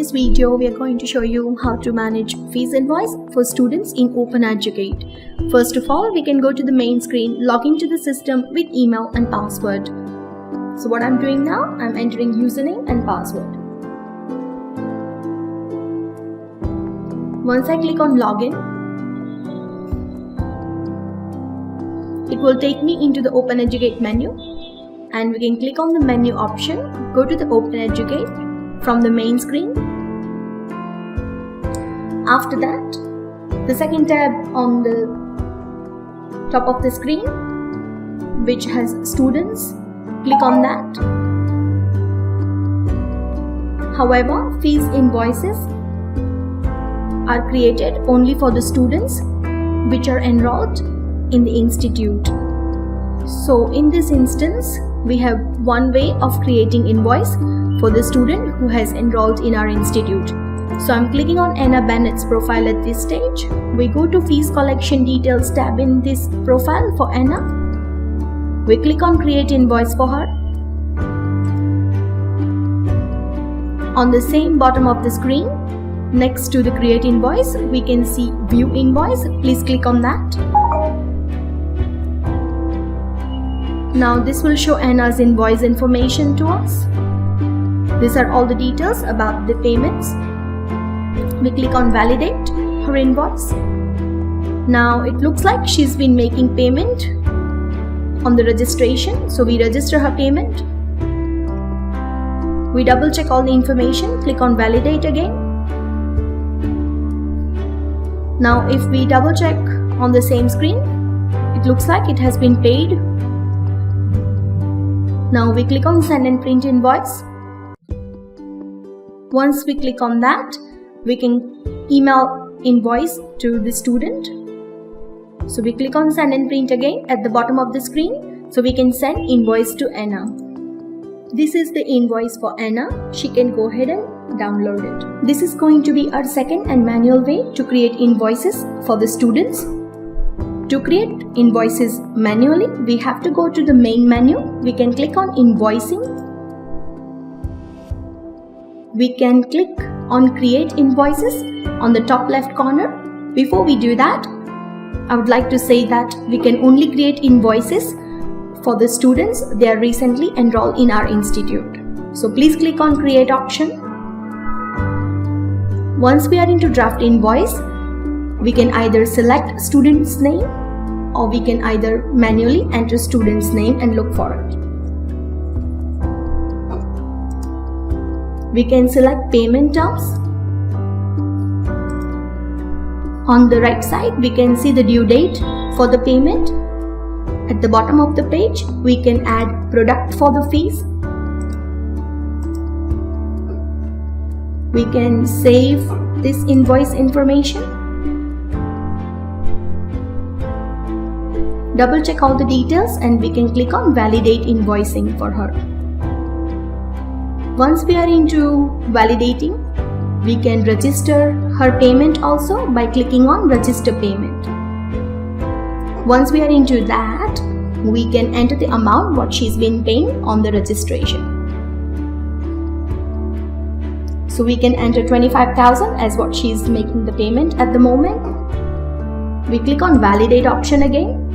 this video, we are going to show you how to manage fees invoice for students in OpenEduCat. First of all, we can go to the main screen, log into the system with email and password. So what I'm doing now, I'm entering username and password. Once I click on login, it will take me into the OpenEduCat menu, and we can click on the menu option, go to the OpenEduCat from the main screen. After that, the second tab on the top of the screen, which has students, click on that. However, fees invoices are created only for the students which are enrolled in the institute. So in this instance, we have one way of creating invoice for the student who has enrolled in our institute. So I'm clicking on Anna Bennett's profile at this stage. We go to Fees Collection Details tab in this profile for Anna. We click on Create Invoice for her. On the same bottom of the screen, next to the Create Invoice, we can see View Invoice. Please click on that. Now this will show Anna's invoice information to us. These are all the details about the payments. We click on Validate her invoice. Now it looks like she's been making payment on the registration. So we register her payment. We double check all the information, click on Validate again. Now if we double check on the same screen, it looks like it has been paid. Now we click on Send and Print Invoice. Once we click on that, we can email invoice to the student. So we click on Send and Print again at the bottom of the screen, so we can send invoice to Anna. This is the invoice for Anna. She can go ahead and download it. This is going to be our second and manual way to create invoices for the students. To create invoices manually, we have to go to the main menu. We can click on Invoicing. We can click on Create Invoices on the top left corner. Before we do that, I would like to say that we can only create invoices for the students they are recently enrolled in our institute. So please click on Create option. Once we are into Draft Invoice, we can either select student's name or we can either manually enter student's name and look for it. We can select payment terms. On the right side, we can see the due date for the payment. At the bottom of the page, we can add product for the fees. We can save this invoice information. Double check all the details and we can click on Validate Invoicing for her. Once we are into validating, we can register her payment also by clicking on Register Payment. Once we are into that, we can enter the amount what she's been paying on the registration. So we can enter 25,000 as what she's making the payment at the moment. We click on Validate option again.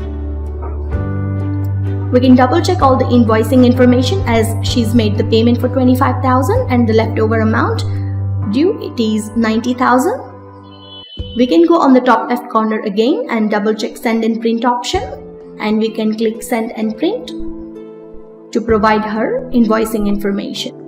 We can double check all the invoicing information as she's made the payment for 25,000 and the leftover amount due it is 90,000. We can go on the top left corner again and double check Send and Print option, and we can click Send and Print to provide her invoicing information.